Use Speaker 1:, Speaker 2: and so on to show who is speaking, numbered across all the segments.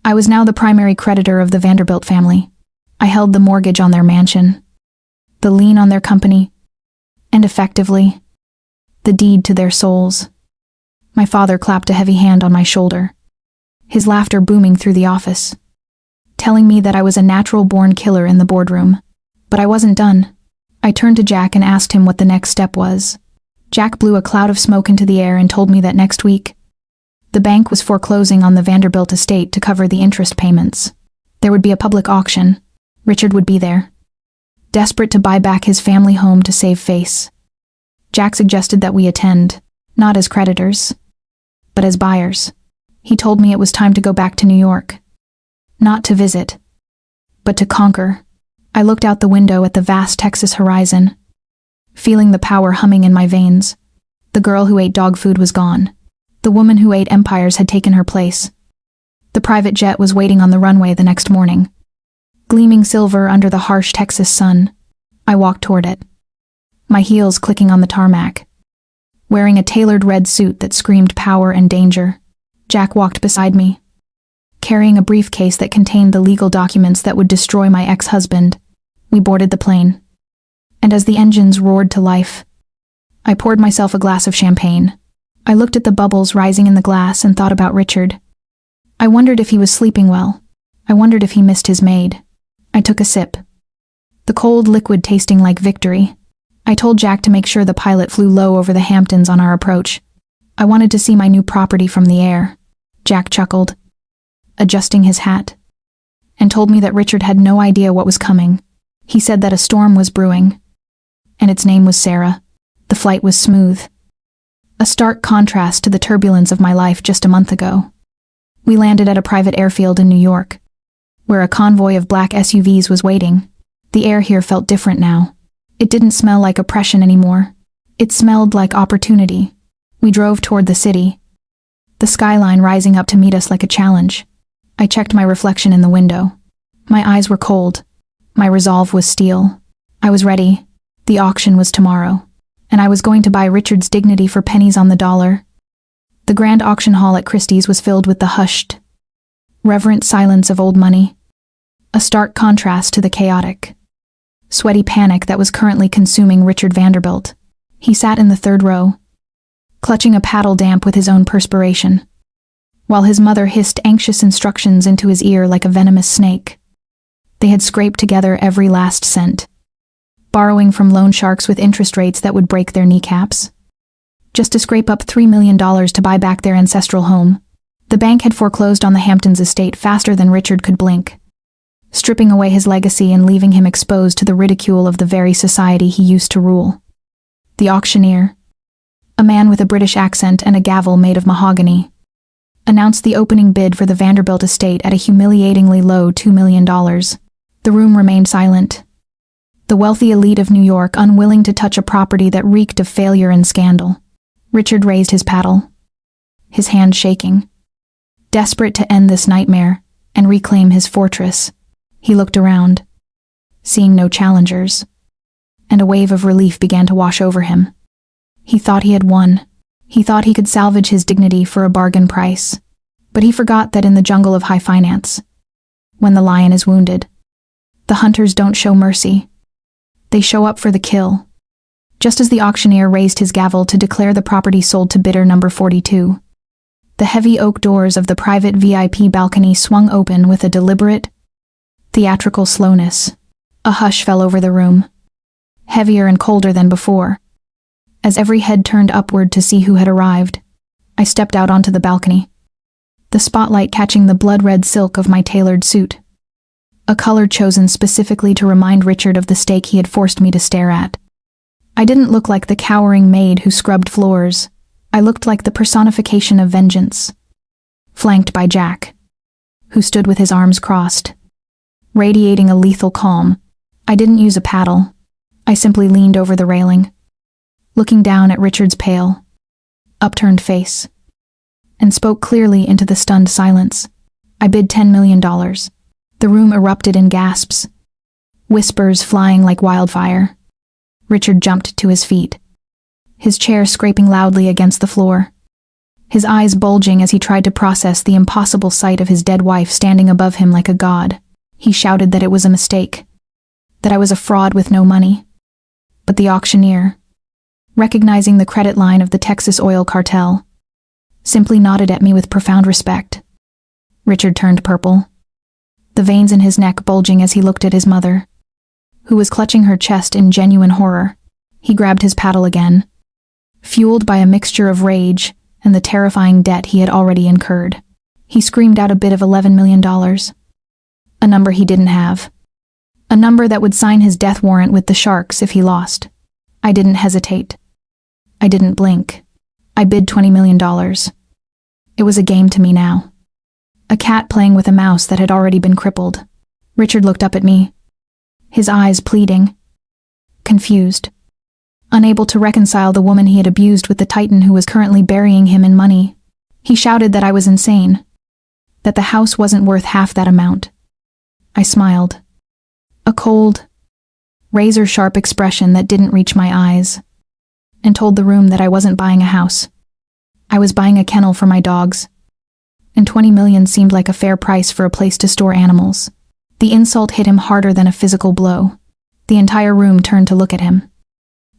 Speaker 1: I was now the primary creditor of the Vanderbilt family. I held the mortgage on their mansion, the lien on their company, and effectively, the deed to their souls. My father clapped a heavy hand on my shoulder, his laughter booming through the office, telling me that I was a natural-born killer in the boardroom. But I wasn't done. I turned to Jack and asked him what the next step was. Jack blew a cloud of smoke into the air and told me that next week, the bank was foreclosing on the Vanderbilt estate to cover the interest payments. There would be a public auction. Richard would be there, desperate to buy back his family home to save face. Jack suggested that we attend, not as creditors, but as buyers. He told me it was time to go back to New York. Not to visit, but to conquer. I looked out the window at the vast Texas horizon, feeling the power humming in my veins. The girl who ate dog food was gone. The woman who ate empires had taken her place. The private jet was waiting on the runway the next morning, gleaming silver under the harsh Texas sun. I walked toward it, my heels clicking on the tarmac, wearing a tailored red suit that screamed power and danger. Jack walked beside me, carrying a briefcase that contained the legal documents that would destroy my ex-husband. We boarded the plane, and as the engines roared to life, I poured myself a glass of champagne. I looked at the bubbles rising in the glass and thought about Richard. I wondered if he was sleeping well. I wondered if he missed his maid. I took a sip, the cold liquid tasting like victory. I told Jack to make sure the pilot flew low over the Hamptons on our approach. I wanted to see my new property from the air. Jack chuckled, adjusting his hat, and told me that Richard had no idea what was coming. He said that a storm was brewing, and its name was Sarah. The flight was smooth, a stark contrast to the turbulence of my life just a month ago. We landed at a private airfield in New York, where a convoy of black SUVs was waiting. The air here felt different now. It didn't smell like oppression anymore. It smelled like opportunity. We drove toward the city, the skyline rising up to meet us like a challenge. I checked my reflection in the window. My eyes were cold. My resolve was steel. I was ready. The auction was tomorrow, and I was going to buy Richard's dignity for pennies on the dollar. The grand auction hall at Christie's was filled with the hushed, reverent silence of old money, a stark contrast to the chaotic, sweaty panic that was currently consuming Richard Vanderbilt. He sat in the third row, clutching a paddle damp with his own perspiration, while his mother hissed anxious instructions into his ear like a venomous snake. They had scraped together every last cent, borrowing from loan sharks with interest rates that would break their kneecaps, just to scrape up $3 million to buy back their ancestral home. The bank had foreclosed on the Hamptons estate faster than Richard could blink, stripping away his legacy and leaving him exposed to the ridicule of the very society he used to rule. The auctioneer, a man with a British accent and a gavel made of mahogany, announced the opening bid for the Vanderbilt estate at a humiliatingly low $2 million. The room remained silent, the wealthy elite of New York unwilling to touch a property that reeked of failure and scandal. Richard raised his paddle, his hand shaking, desperate to end this nightmare and reclaim his fortress. He looked around, seeing no challengers, and a wave of relief began to wash over him. He thought he had won. He thought he could salvage his dignity for a bargain price. But he forgot that in the jungle of high finance, when the lion is wounded, the hunters don't show mercy. They show up for the kill. Just as the auctioneer raised his gavel to declare the property sold to bidder number 42, the heavy oak doors of the private VIP balcony swung open with a deliberate, theatrical slowness. A hush fell over the room, heavier and colder than before. As every head turned upward to see who had arrived, I stepped out onto the balcony, the spotlight catching the blood-red silk of my tailored suit, a color chosen specifically to remind Richard of the stake he had forced me to stare at. I didn't look like the cowering maid who scrubbed floors. I looked like the personification of vengeance, flanked by Jack, who stood with his arms crossed, radiating a lethal calm. I didn't use a paddle. I simply leaned over the railing, looking down at Richard's pale, upturned face, and spoke clearly into the stunned silence. I bid $10 million. The room erupted in gasps, whispers flying like wildfire. Richard jumped to his feet, his chair scraping loudly against the floor. his eyes bulging as he tried to process the impossible sight of his dead wife standing above him like a god. He shouted that it was a mistake, that I was a fraud with no money. But the auctioneer, recognizing the credit line of the Texas oil cartel, simply nodded at me with profound respect. Richard turned purple, the veins in his neck bulging as he looked at his mother, who was clutching her chest in genuine horror. He grabbed his paddle again, fueled by a mixture of rage and the terrifying debt he had already incurred. He screamed out a bid of $11 million, a number he didn't have, a number that would sign his death warrant with the Sharks if he lost. I didn't hesitate. I didn't blink. I bid $20 million. It was a game to me now. A cat playing with a mouse that had already been crippled. Richard looked up at me, his eyes pleading, confused, unable to reconcile the woman he had abused with the titan who was currently burying him in money. He shouted that I was insane, that the house wasn't worth half that amount. I smiled, a cold, razor-sharp expression that didn't reach my eyes, and told the room that I wasn't buying a house. I was buying a kennel for my dogs, and $20 million seemed like a fair price for a place to store animals. The insult hit him harder than a physical blow. The entire room turned to look at him,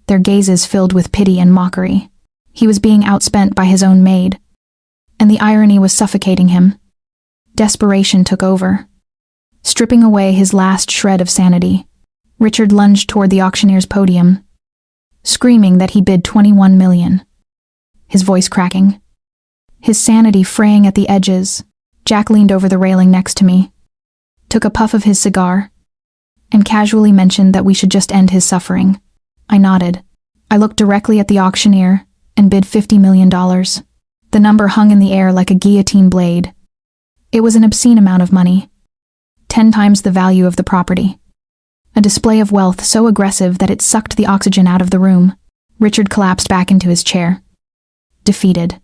Speaker 1: their gazes filled with pity and mockery. He was being outspent by his own maid, and the irony was suffocating him. Desperation took over, stripping away his last shred of sanity. Richard lunged toward the auctioneer's podium, screaming that he bid $21 million, his voice cracking, his sanity fraying at the edges. Jack leaned over the railing next to me, took a puff of his cigar, and casually mentioned that we should just end his suffering. I nodded. I looked directly at the auctioneer and bid $50 million. The number hung in the air like a guillotine blade. It was an obscene amount of money, 10 times the value of the property. A display of wealth so aggressive that it sucked the oxygen out of the room. Richard collapsed back into his chair, defeated,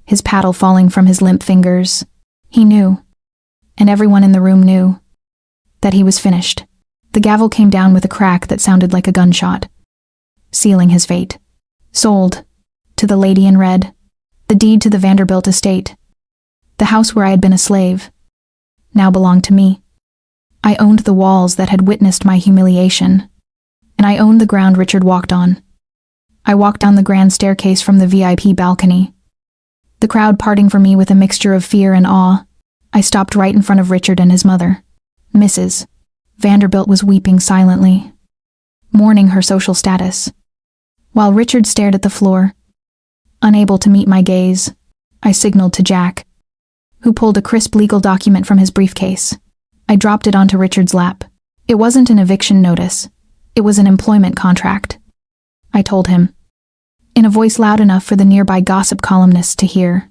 Speaker 1: his paddle falling from his limp fingers. He knew, and everyone in the room knew, that he was finished. The gavel came down with a crack that sounded like a gunshot, sealing his fate. Sold, to the lady in red, the deed to the Vanderbilt estate. The house where I had been a slave now belonged to me. I owned the walls that had witnessed my humiliation, and I owned the ground Richard walked on. I walked down the grand staircase from the VIP balcony, the crowd parting for me with a mixture of fear and awe. I stopped right in front of Richard and his mother. Mrs. Vanderbilt was weeping silently, mourning her social status. While Richard stared at the floor, unable to meet my gaze, I signaled to Jack, who pulled a crisp legal document from his briefcase. I dropped it onto Richard's lap. It wasn't an eviction notice. It was an employment contract. I told him, in a voice loud enough for the nearby gossip columnists to hear,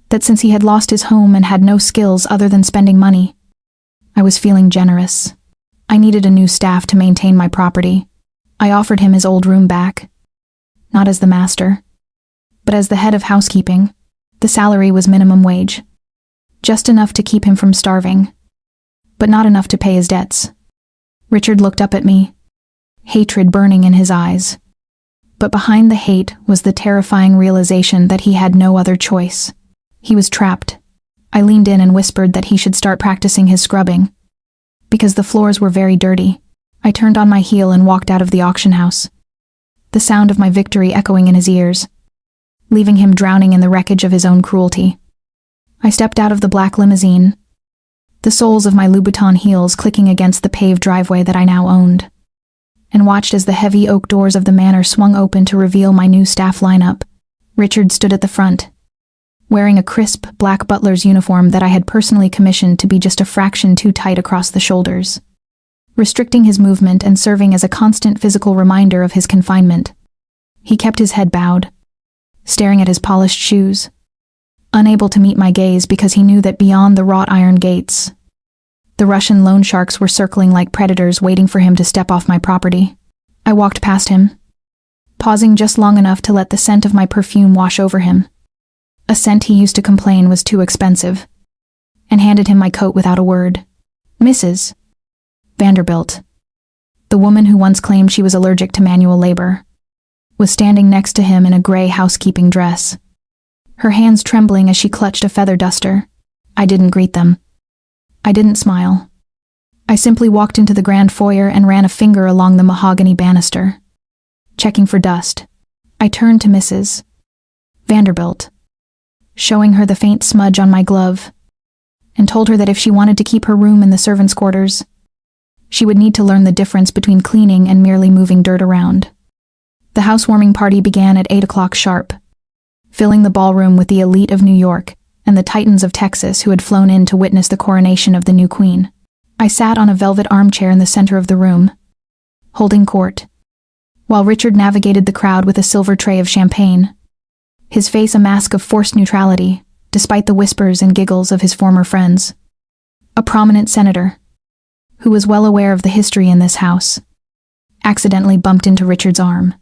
Speaker 1: that since he had lost his home and had no skills other than spending money, I was feeling generous. I needed a new staff to maintain my property. I offered him his old room back, not as the master, but as the head of housekeeping. The salary was minimum wage, just enough to keep him from starving, but not enough to pay his debts. Richard looked up at me, hatred burning in his eyes. But behind the hate was the terrifying realization that he had no other choice. He was trapped. I leaned in and whispered that he should start practicing his scrubbing, because the floors were very dirty. I turned on my heel and walked out of the auction house, the sound of my victory echoing in his ears, leaving him drowning in the wreckage of his own cruelty. I stepped out of the black limousine, the soles of my Louboutin heels clicking against the paved driveway that I now owned, and watched as the heavy oak doors of the manor swung open to reveal my new staff lineup. Richard stood at the front, wearing a crisp black butler's uniform that I had personally commissioned to be just a fraction too tight across the shoulders, restricting his movement and serving as a constant physical reminder of his confinement. He kept his head bowed, staring at his polished shoes, unable to meet my gaze because he knew that beyond the wrought iron gates, the Russian loan sharks were circling like predators waiting for him to step off my property. I walked past him, pausing just long enough to let the scent of my perfume wash over him, a scent he used to complain was too expensive, and handed him my coat without a word. Mrs. Vanderbilt, the woman who once claimed she was allergic to manual labor, was standing next to him in a gray housekeeping dress, her hands trembling as she clutched a feather duster. I didn't greet them. I didn't smile. I simply walked into the grand foyer and ran a finger along the mahogany banister. Checking for dust, I turned to Mrs. Vanderbilt, showing her the faint smudge on my glove, and told her that if she wanted to keep her room in the servants' quarters, she would need to learn the difference between cleaning and merely moving dirt around. The housewarming party began at 8 o'clock sharp, filling the ballroom with the elite of New York and the titans of Texas who had flown in to witness the coronation of the new queen. I sat on a velvet armchair in the center of the room, holding court, while Richard navigated the crowd with a silver tray of champagne, his face a mask of forced neutrality, despite the whispers and giggles of his former friends. A prominent senator, who was well aware of the history in this house, accidentally bumped into Richard's arm,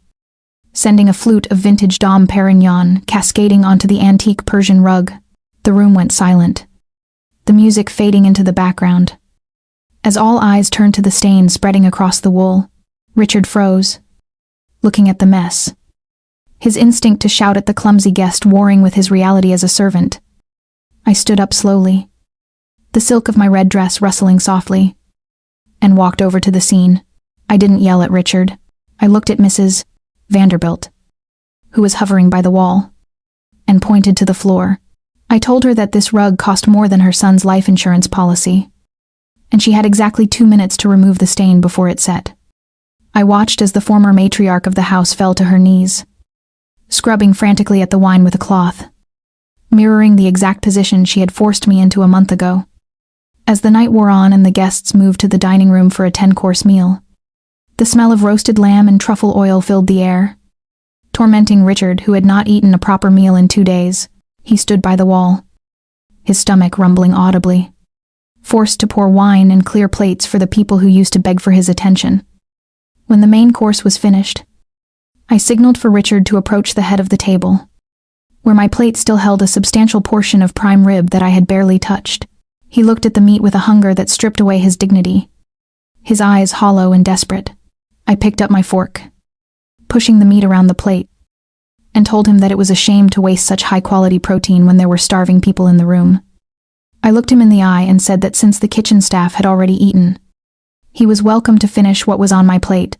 Speaker 1: sending a flute of vintage Dom Perignon cascading onto the antique Persian rug. The room went silent, the music fading into the background. As all eyes turned to the stain spreading across the wool, Richard froze, looking at the mess, his instinct to shout at the clumsy guest warring with his reality as a servant. I stood up slowly, the silk of my red dress rustling softly, and walked over to the scene. I didn't yell at Richard. I looked at Mrs. Vanderbilt, who was hovering by the wall, and pointed to the floor. I told her that this rug cost more than her son's life insurance policy, and she had exactly 2 minutes to remove the stain before it set. I watched as the former matriarch of the house fell to her knees, scrubbing frantically at the wine with a cloth, mirroring the exact position she had forced me into a month ago. As the night wore on and the guests moved to the dining room for a 10-course meal, the smell of roasted lamb and truffle oil filled the air, tormenting Richard, who had not eaten a proper meal in 2 days. He stood by the wall, his stomach rumbling audibly, forced to pour wine and clear plates for the people who used to beg for his attention. When the main course was finished, I signaled for Richard to approach the head of the table, where my plate still held a substantial portion of prime rib that I had barely touched. He looked at the meat with a hunger that stripped away his dignity, his eyes hollow and desperate. I picked up my fork, pushing the meat around the plate, and told him that it was a shame to waste such high-quality protein when there were starving people in the room. I looked him in the eye and said that since the kitchen staff had already eaten, he was welcome to finish what was on my plate,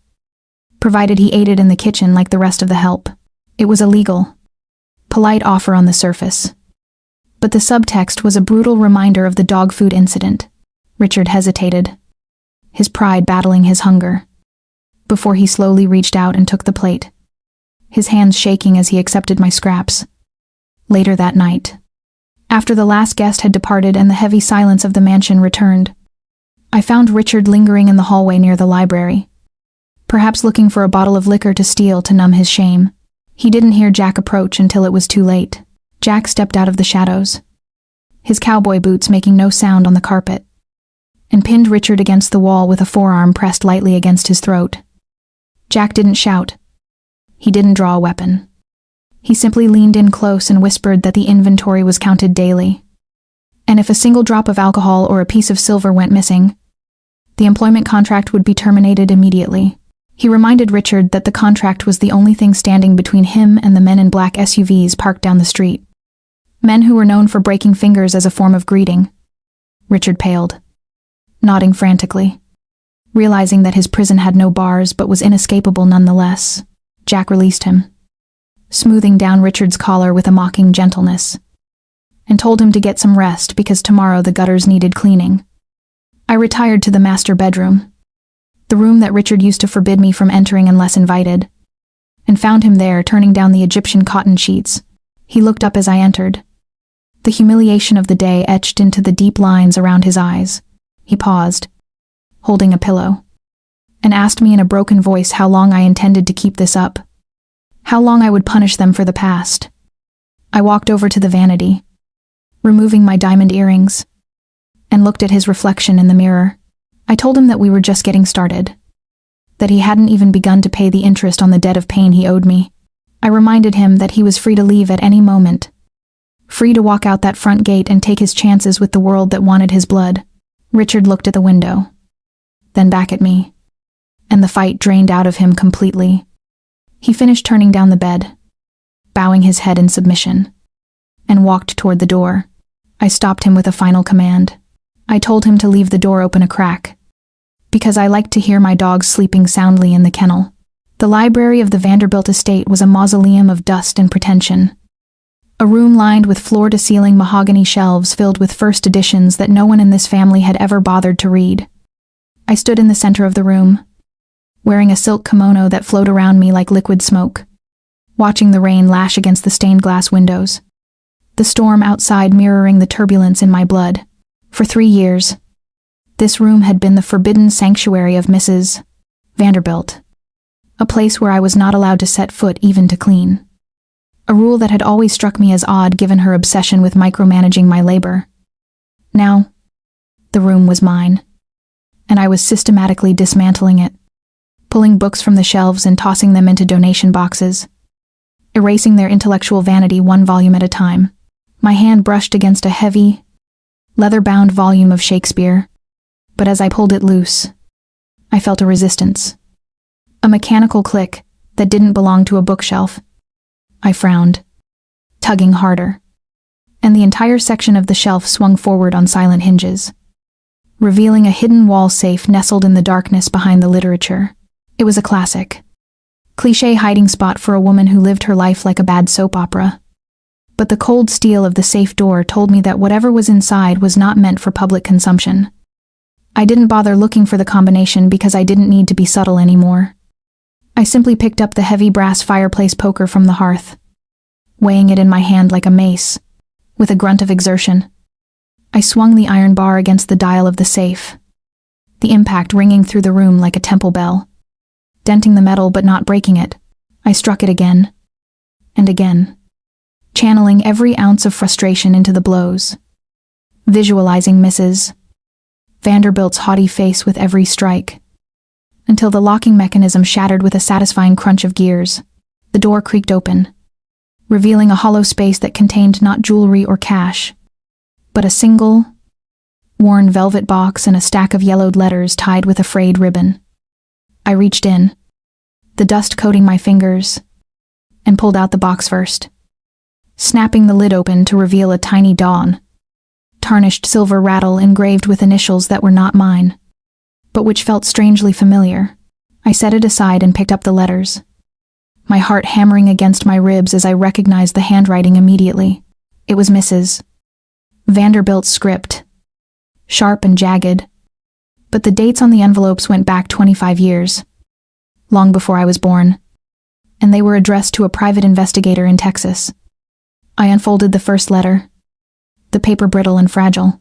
Speaker 1: provided he aided in the kitchen like the rest of the help. It was a legal, polite offer on the surface, but the subtext was a brutal reminder of the dog food incident. Richard hesitated, his pride battling his hunger, before he slowly reached out and took the plate, his hands shaking as he accepted my scraps. Later that night, after the last guest had departed and the heavy silence of the mansion returned, I found Richard lingering in the hallway near the library, perhaps looking for a bottle of liquor to steal to numb his shame. He didn't hear Jack approach until it was too late. Jack stepped out of the shadows, his cowboy boots making no sound on the carpet, and pinned Richard against the wall with a forearm pressed lightly against his throat. Jack didn't shout. He didn't draw a weapon. He simply leaned in close and whispered that the inventory was counted daily, and if a single drop of alcohol or a piece of silver went missing, the employment contract would be terminated immediately. He reminded Richard that the contract was the only thing standing between him and the men in black SUVs parked down the street, men who were known for breaking fingers as a form of greeting. Richard paled, nodding frantically, realizing that his prison had no bars but was inescapable nonetheless. Jack released him, smoothing down Richard's collar with a mocking gentleness, and told him to get some rest because tomorrow the gutters needed cleaning. I retired to the master bedroom, the room that Richard used to forbid me from entering unless invited, and found him there turning down the Egyptian cotton sheets. He looked up as I entered, the humiliation of the day etched into the deep lines around his eyes. He paused, holding a pillow, and asked me in a broken voice how long I intended to keep this up, how long I would punish them for the past. I walked over to the vanity, removing my diamond earrings, and looked at his reflection in the mirror. I told him that we were just getting started, that he hadn't even begun to pay the interest on the debt of pain he owed me. I reminded him that he was free to leave at any moment, free to walk out that front gate and take his chances with the world that wanted his blood. Richard looked at the window, then back at me, and the fight drained out of him completely. He finished turning down the bed, bowing his head in submission. and walked toward the door. I stopped him with a final command. I told him to leave the door open a crack, because I liked to hear my dogs sleeping soundly in the kennel. The library of the Vanderbilt estate was a mausoleum of dust and pretension. A room lined with floor-to-ceiling mahogany shelves filled with first editions that no one in this family had ever bothered to read. I stood in the center of the room, wearing a silk kimono that flowed around me like liquid smoke, watching the rain lash against the stained glass windows, the storm outside mirroring the turbulence in my blood. For 3 years, this room had been the forbidden sanctuary of Mrs. Vanderbilt, a place where I was not allowed to set foot even to clean. A rule that had always struck me as odd given her obsession with micromanaging my labor. Now, the room was mine, and I was systematically dismantling it, pulling books from the shelves and tossing them into donation boxes, erasing their intellectual vanity one volume at a time. My hand brushed against a heavy, leather-bound volume of Shakespeare, but as I pulled it loose, I felt a resistance. A mechanical click that didn't belong to a bookshelf. I frowned, tugging harder, and the entire section of the shelf swung forward on silent hinges, revealing a hidden wall safe nestled in the darkness behind the literature. It was a classic, cliché hiding spot for a woman who lived her life like a bad soap opera. But the cold steel of the safe door told me that whatever was inside was not meant for public consumption. I didn't bother looking for the combination because I didn't need to be subtle anymore. I simply picked up the heavy brass fireplace poker from the hearth, weighing it in my hand like a mace. With a grunt of exertion, I swung the iron bar against the dial of the safe, the impact ringing through the room like a temple bell. Denting the metal but not breaking it, I struck it again and again, channeling every ounce of frustration into the blows, visualizing Mrs. Vanderbilt's haughty face with every strike, until the locking mechanism shattered with a satisfying crunch of gears. The door creaked open, revealing a hollow space that contained not jewelry or cash, but a single, worn velvet box and a stack of yellowed letters tied with a frayed ribbon. I reached in, the dust coating my fingers, and pulled out the box first, snapping the lid open to reveal a tiny dawn, tarnished silver rattle engraved with initials that were not mine, but which felt strangely familiar. I set it aside and picked up the letters, my heart hammering against my ribs as I recognized the handwriting immediately. It was Mrs. Vanderbilt's script, sharp and jagged, but the dates on the envelopes went back 25 years, long before I was born, and they were addressed to a private investigator in Texas. I unfolded the first letter, the paper brittle and fragile,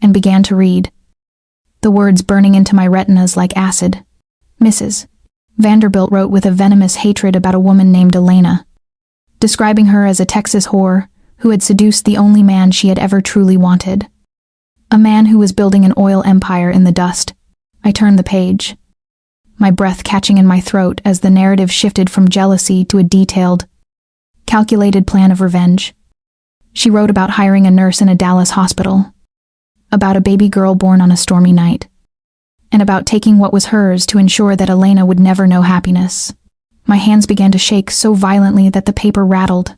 Speaker 1: and began to read, the words burning into my retinas like acid. Mrs. Vanderbilt wrote with a venomous hatred about a woman named Elena, describing her as a Texas whore who had seduced the only man she had ever truly wanted. A man who was building an oil empire in the dust. I turned the page, my breath catching in my throat as the narrative shifted from jealousy to a detailed, calculated plan of revenge. She wrote about hiring a nurse in a Dallas hospital, about a baby girl born on a stormy night, and about taking what was hers to ensure that Elena would never know happiness. My hands began to shake so violently that the paper rattled,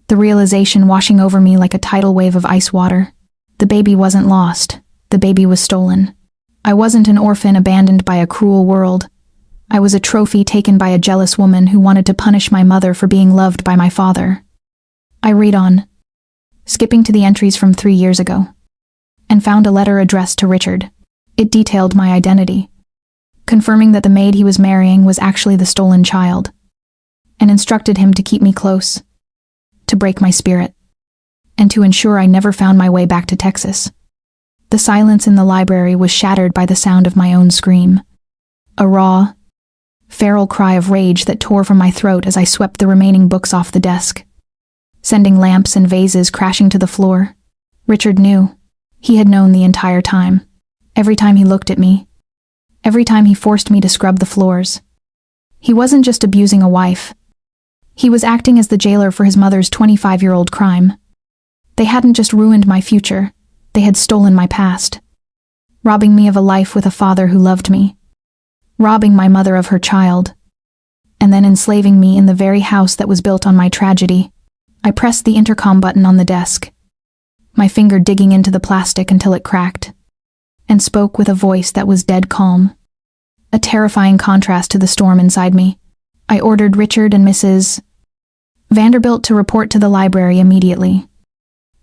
Speaker 1: the realization washing over me like a tidal wave of ice water. The baby wasn't lost. The baby was stolen. I wasn't an orphan abandoned by a cruel world. I was a trophy taken by a jealous woman who wanted to punish my mother for being loved by my father. I read on, skipping to the entries from 3 years ago, and found a letter addressed to Richard. It detailed my identity, confirming that the maid he was marrying was actually the stolen child, and instructed him to keep me close, to break my spirit, and to ensure I never found my way back to Texas. The silence in the library was shattered by the sound of my own scream, a raw, feral cry of rage that tore from my throat as I swept the remaining books off the desk, sending lamps and vases crashing to the floor. Richard knew. He had known the entire time. Every time he looked at me, every time he forced me to scrub the floors. He wasn't just abusing a wife. He was acting as the jailer for his mother's 25-year-old crime. They hadn't just ruined my future, they had stolen my past, robbing me of a life with a father who loved me, robbing my mother of her child, and then enslaving me in the very house that was built on my tragedy. I pressed the intercom button on the desk, my finger digging into the plastic until it cracked, and spoke with a voice that was dead calm, a terrifying contrast to the storm inside me. I ordered Richard and Mrs. Vanderbilt to report to the library immediately,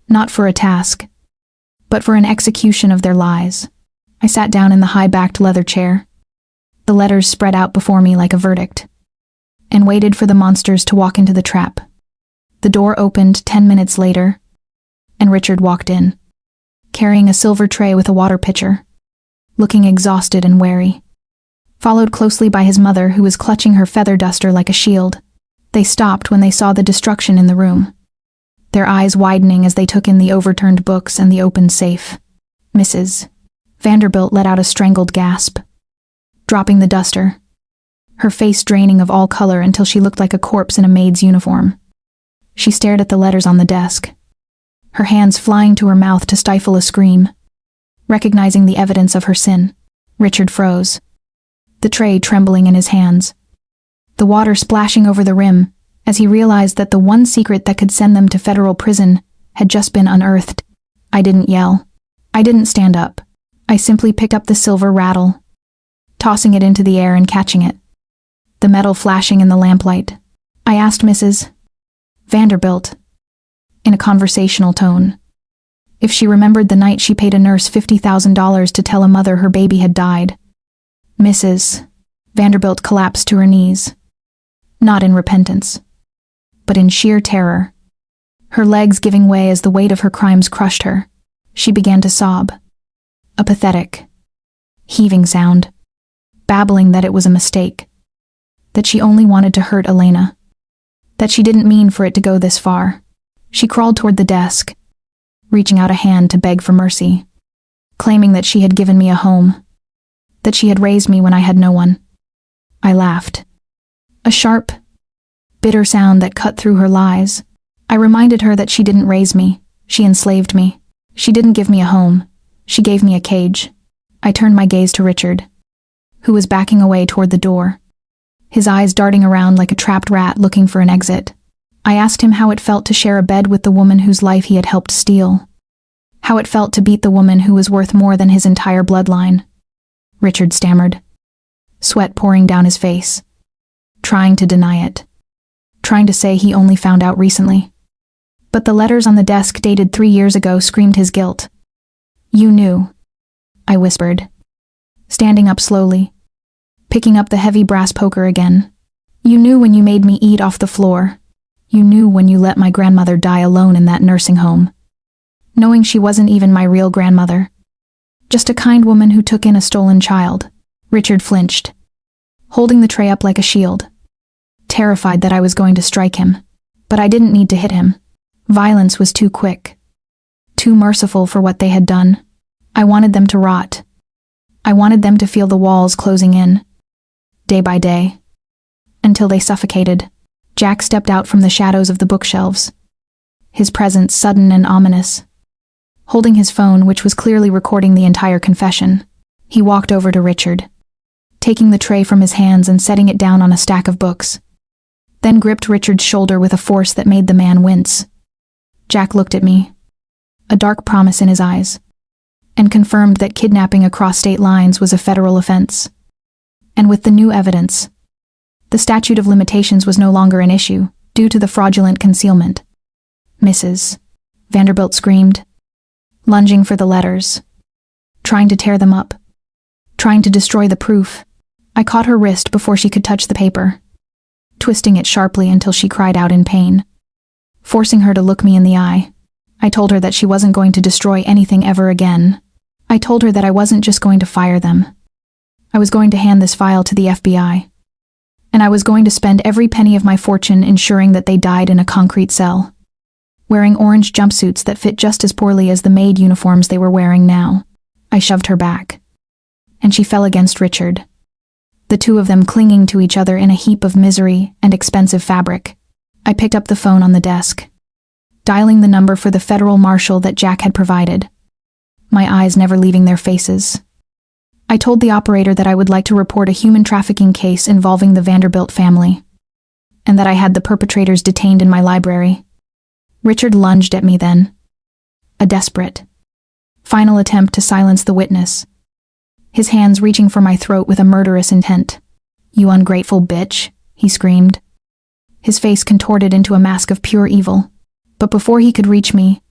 Speaker 1: not for a task, but for an execution of their lies. I sat down in the high-backed leather chair, the letters spread out before me like a verdict, and waited for the monsters to walk into the trap. The door opened 10 minutes later, and Richard walked in, carrying a silver tray with a water pitcher, looking exhausted and wary, followed closely by his mother, who was clutching her feather duster like a shield. They stopped when they saw the destruction in the room, their eyes widening as they took in the overturned books and the open safe. Mrs. Vanderbilt let out a strangled gasp, dropping the duster, her face draining of all color until she looked like a corpse in a maid's uniform. She stared at the letters on the desk, her hands flying to her mouth to stifle a scream. Recognizing the evidence of her sin, Richard froze, the tray trembling in his hands, the water splashing over the rim as he realized that the one secret that could send them to federal prison had just been unearthed. I didn't yell. I didn't stand up. I simply picked up the silver rattle, tossing it into the air and catching it, the metal flashing in the lamplight. I asked Mrs. Vanderbilt, in a conversational tone, if she remembered the night she paid a nurse $50,000 to tell a mother her baby had died. Mrs. Vanderbilt collapsed to her knees, not in repentance, but in sheer terror, her legs giving way as the weight of her crimes crushed her. She began to sob, a pathetic, heaving sound, babbling that it was a mistake, that she only wanted to hurt Elena, that she didn't mean for it to go this far. She crawled toward the desk, reaching out a hand to beg for mercy, claiming that she had given me a home, that she had raised me when I had no one. I laughed, a sharp, bitter sound that cut through her lies. I reminded her that she didn't raise me, she enslaved me. She didn't give me a home, she gave me a cage. I turned my gaze to Richard, who was backing away toward the door, his eyes darting around like a trapped rat looking for an exit. I asked him how it felt to share a bed with the woman whose life he had helped steal, how it felt to beat the woman who was worth more than his entire bloodline. Richard stammered, sweat pouring down his face, trying to deny it, trying to say he only found out recently. But the letters on the desk dated 3 years ago screamed his guilt. You knew, I whispered, standing up slowly, picking up the heavy brass poker again. You knew when you made me eat off the floor. You knew when you let my grandmother die alone in that nursing home, knowing she wasn't even my real grandmother, just a kind woman who took in a stolen child. Richard flinched, holding the tray up like a shield, terrified that I was going to strike him. But I didn't need to hit him. Violence was too quick, too merciful for what they had done. I wanted them to rot. I wanted them to feel the walls closing in, day by day, until they suffocated. Jack stepped out from the shadows of the bookshelves, his presence sudden and ominous. Holding his phone, which was clearly recording the entire confession, he walked over to Richard, taking the tray from his hands and setting it down on a stack of books, then gripped Richard's shoulder with a force that made the man wince. Jack looked at me, a dark promise in his eyes, and confirmed that kidnapping across state lines was a federal offense. And with the new evidence, the statute of limitations was no longer an issue, due to the fraudulent concealment. Mrs. Vanderbilt screamed, lunging for the letters, trying to tear them up, trying to destroy the proof. I caught her wrist before she could touch the paper, twisting it sharply until she cried out in pain, forcing her to look me in the eye. I told her that she wasn't going to destroy anything ever again. I told her that I wasn't just going to fire them. I was going to hand this file to the FBI, and I was going to spend every penny of my fortune ensuring that they died in a concrete cell, wearing orange jumpsuits that fit just as poorly as the maid uniforms they were wearing now. I shoved her back, and she fell against Richard, the two of them clinging to each other in a heap of misery and expensive fabric. I picked up the phone on the desk, dialing the number for the federal marshal that Jack had provided, my eyes never leaving their faces. I told the operator that I would like to report a human trafficking case involving the Vanderbilt family, and that I had the perpetrators detained in my library. Richard lunged at me then. A desperate, final attempt to silence the witness. His hands reaching for my throat with a murderous intent. "You ungrateful bitch," he screamed. His face contorted into a mask of pure evil. But before he could reach me,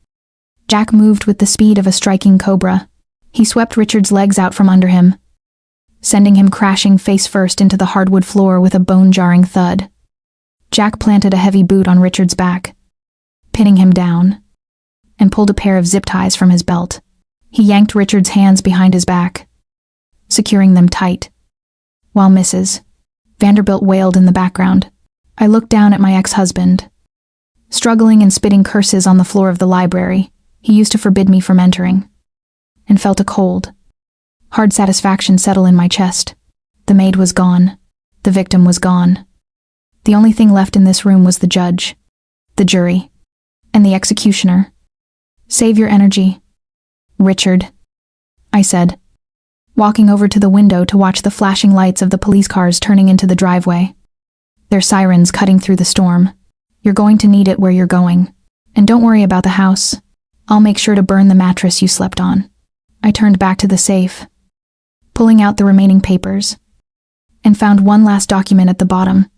Speaker 1: Jack moved with the speed of a striking cobra. He swept Richard's legs out from under him, sending him crashing face first into the hardwood floor with a bone-jarring thud. Jack planted a heavy boot on Richard's back, pinning him down, and pulled a pair of zip ties from his belt. He yanked Richard's hands behind his back, securing them tight, while Mrs. Vanderbilt wailed in the background. I looked down at my ex-husband, struggling and spitting curses on the floor of the library he used to forbid me from entering, and felt a cold, hard satisfaction settle in my chest. The maid was gone. The victim was gone. The only thing left in this room was the judge, the jury, and the executioner. "Save your energy, Richard," I said, walking over to the window to watch the flashing lights of the police cars turning into the driveway, their sirens cutting through the storm. "You're going to need it where you're going. And don't worry about the house. I'll make sure to burn the mattress you slept on." I turned back to the safe, pulling out the remaining papers, and found one last document at the bottom.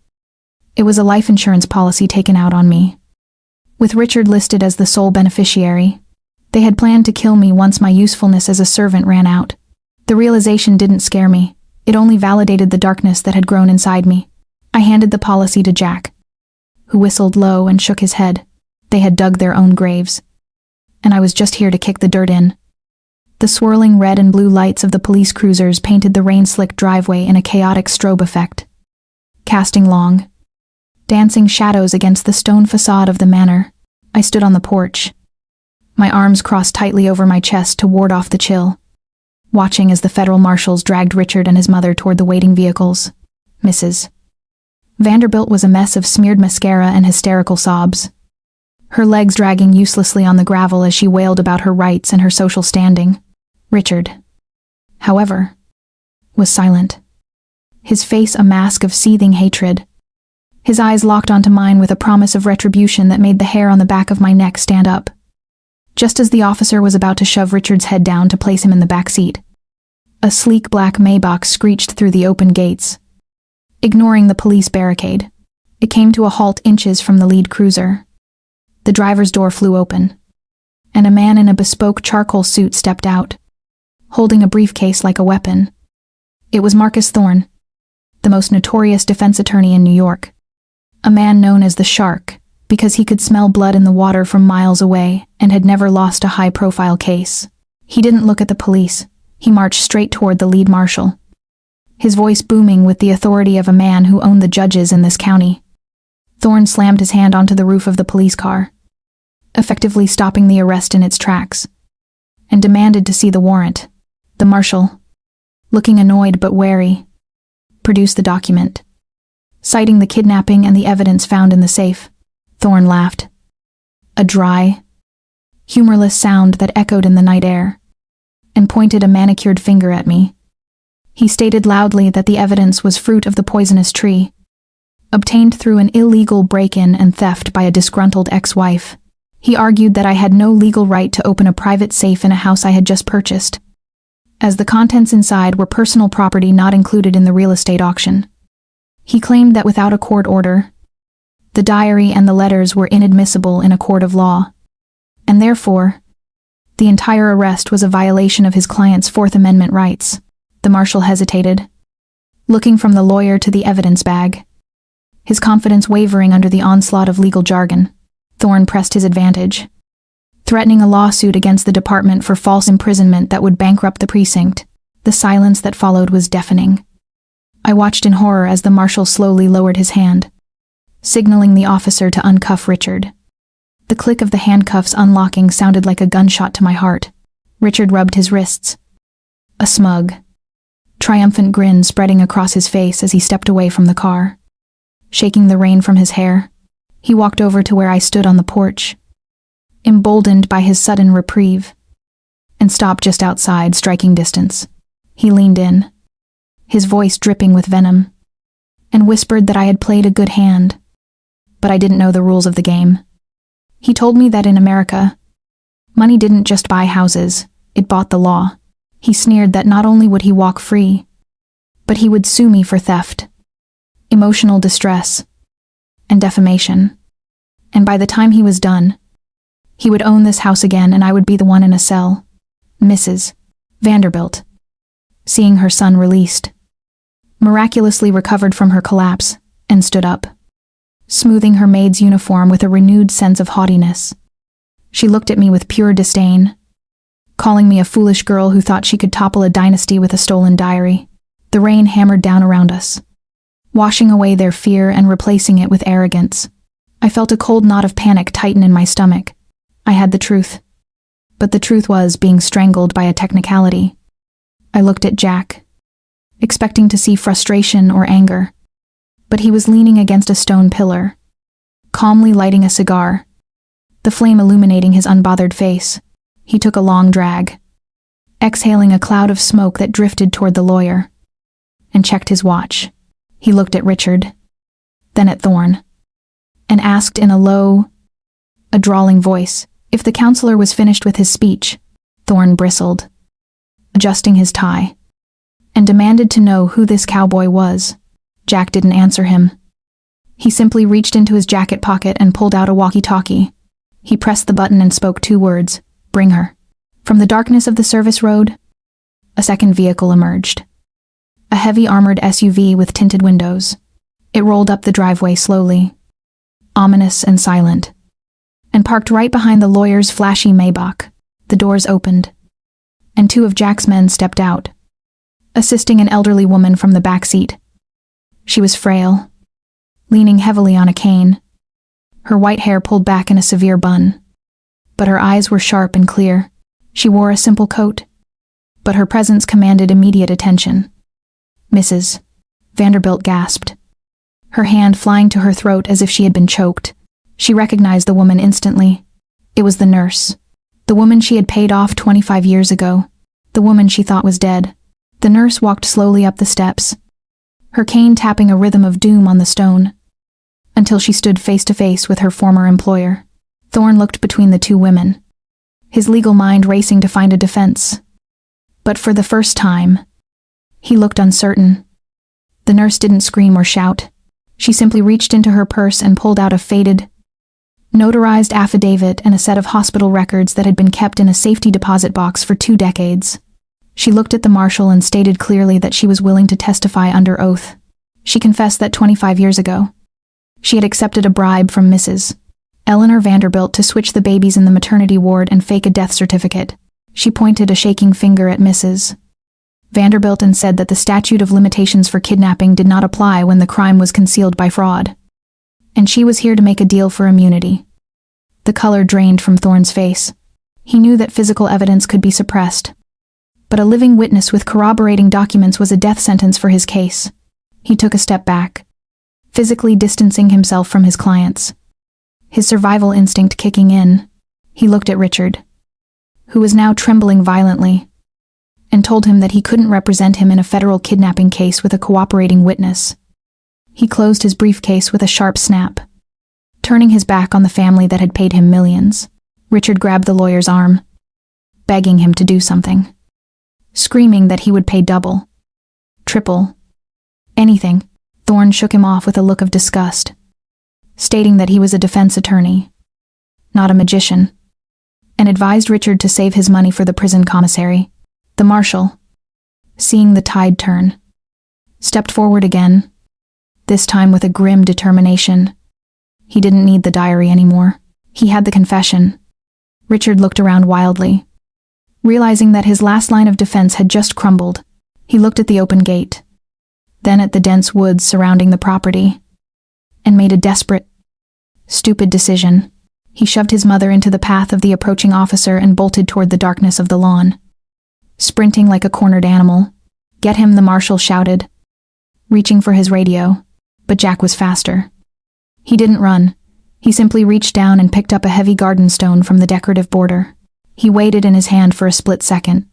Speaker 1: It was a life insurance policy taken out on me, with Richard listed as the sole beneficiary. They had planned to kill me once my usefulness as a servant ran out. The realization didn't scare me. It only validated the darkness that had grown inside me. I handed the policy to Jack, who whistled low and shook his head. They had dug their own graves, and I was just here to kick the dirt in. The swirling red and blue lights of the police cruisers painted the rain-slicked driveway in a chaotic strobe effect, casting long, dancing shadows against the stone facade of the manor. I stood on the porch, my arms crossed tightly over my chest to ward off the chill, watching as the federal marshals dragged Richard and his mother toward the waiting vehicles. Mrs. Vanderbilt was a mess of smeared mascara and hysterical sobs, her legs dragging uselessly on the gravel as she wailed about her rights and her social standing. Richard, however, was silent, his face a mask of seething hatred. His eyes locked onto mine with a promise of retribution that made the hair on the back of my neck stand up. Just as the officer was about to shove Richard's head down to place him in the back seat, a sleek black Maybach screeched through the open gates, ignoring the police barricade. It came to a halt inches from the lead cruiser. The driver's door flew open, and a man in a bespoke charcoal suit stepped out, holding a briefcase like a weapon. It was Marcus Thorne, the most notorious defense attorney in New York, a man known as the Shark because he could smell blood in the water from miles away and had never lost a high-profile case. He didn't look at the police. He marched straight toward the lead marshal, his voice booming with the authority of a man who owned the judges in this county. Thorne slammed his hand onto the roof of the police car, effectively stopping the arrest in its tracks, and demanded to see the warrant. The marshal, looking annoyed but wary, produced the document, citing the kidnapping and the evidence found in the safe. Thorne laughed, a dry, humorless sound that echoed in the night air, and pointed a manicured finger at me. He stated loudly that the evidence was fruit of the poisonous tree, obtained through an illegal break-in and theft by a disgruntled ex-wife. He argued that I had no legal right to open a private safe in a house I had just purchased, as the contents inside were personal property not included in the real estate auction. He claimed that without a court order, the diary and the letters were inadmissible in a court of law, and therefore, the entire arrest was a violation of his client's Fourth Amendment rights. The marshal hesitated, looking from the lawyer to the evidence bag, his confidence wavering under the onslaught of legal jargon. Thorne pressed his advantage, threatening a lawsuit against the department for false imprisonment that would bankrupt the precinct. The silence that followed was deafening. I watched in horror as the marshal slowly lowered his hand, signaling the officer to uncuff Richard. The click of the handcuffs unlocking sounded like a gunshot to my heart. Richard rubbed his wrists, a smug, triumphant grin spreading across his face as he stepped away from the car. Shaking the rain from his hair, he walked over to where I stood on the porch, emboldened by his sudden reprieve, and stopped just outside, striking distance. He leaned in, his voice dripping with venom, and whispered that I had played a good hand, but I didn't know the rules of the game. He told me that in America, money didn't just buy houses, it bought the law. He sneered that not only would he walk free, but he would sue me for theft, emotional distress, and defamation. And by the time he was done, he would own this house again and I would be the one in a cell. Mrs. Vanderbilt, seeing her son released, miraculously recovered from her collapse and stood up, smoothing her maid's uniform with a renewed sense of haughtiness. She looked at me with pure disdain, calling me a foolish girl who thought she could topple a dynasty with a stolen diary. The rain hammered down around us, washing away their fear and replacing it with arrogance. I felt a cold knot of panic tighten in my stomach. I had the truth. But the truth was being strangled by a technicality. I looked at Jack, expecting to see frustration or anger. But he was leaning against a stone pillar, calmly lighting a cigar, the flame illuminating his unbothered face. He took a long drag, exhaling a cloud of smoke that drifted toward the lawyer, and checked his watch. He looked at Richard, then at Thorne, and asked in a low, drawling voice if the counselor was finished with his speech. Thorne bristled, adjusting his tie, and demanded to know who this cowboy was. Jack didn't answer him. He simply reached into his jacket pocket and pulled out a walkie-talkie. He pressed the button and spoke 2 words, "Bring her." From the darkness of the service road, a second vehicle emerged. A heavy armored SUV with tinted windows. It rolled up the driveway slowly, ominous and silent, and parked right behind the lawyer's flashy Maybach. The doors opened, and 2 of Jack's men stepped out, assisting an elderly woman from the back seat. She was frail, leaning heavily on a cane, her white hair pulled back in a severe bun. But her eyes were sharp and clear. She wore a simple coat, but her presence commanded immediate attention. Mrs. Vanderbilt gasped, her hand flying to her throat as if she had been choked. She recognized the woman instantly. It was the nurse, the woman she had paid off 25 years ago, the woman she thought was dead. The nurse walked slowly up the steps, her cane tapping a rhythm of doom on the stone, until she stood face to face with her former employer. Thorne looked between the 2 women, his legal mind racing to find a defense. But for the first time, he looked uncertain. The nurse didn't scream or shout. She simply reached into her purse and pulled out a faded, notarized affidavit and a set of hospital records that had been kept in a safety deposit box for 2 decades. She looked at the marshal and stated clearly that she was willing to testify under oath. She confessed that 25 years ago, she had accepted a bribe from Mrs. Eleanor Vanderbilt to switch the babies in the maternity ward and fake a death certificate. She pointed a shaking finger at Mrs. Vanderbilt and said that the statute of limitations for kidnapping did not apply when the crime was concealed by fraud. And she was here to make a deal for immunity. The color drained from Thorne's face. He knew that physical evidence could be suppressed, but a living witness with corroborating documents was a death sentence for his case. He took a step back, physically distancing himself from his clients. His survival instinct kicking in, he looked at Richard, who was now trembling violently, and told him that he couldn't represent him in a federal kidnapping case with a cooperating witness. He closed his briefcase with a sharp snap, turning his back on the family that had paid him millions. Richard grabbed the lawyer's arm, begging him to do something, screaming that he would pay double, triple, anything. Thorne shook him off with a look of disgust, stating that he was a defense attorney, not a magician, and advised Richard to save his money for the prison commissary. The marshal, seeing the tide turn, stepped forward again, this time with a grim determination. He didn't need the diary anymore. He had the confession. Richard looked around wildly, realizing that his last line of defense had just crumbled. He looked at the open gate, then at the dense woods surrounding the property, and made a desperate, stupid decision. He shoved his mother into the path of the approaching officer and bolted toward the darkness of the lawn, sprinting like a cornered animal. "Get him," the marshal shouted, reaching for his radio, but Jack was faster. He didn't run. He simply reached down and picked up a heavy garden stone from the decorative border. He weighed it in his hand for a split second,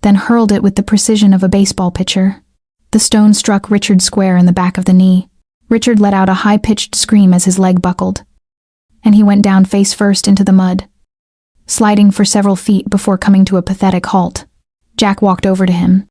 Speaker 1: then hurled it with the precision of a baseball pitcher. The stone struck Richard square in the back of the knee. Richard let out a high-pitched scream as his leg buckled, and he went down face first into the mud, sliding for several feet before coming to a pathetic halt. Jack walked over to him,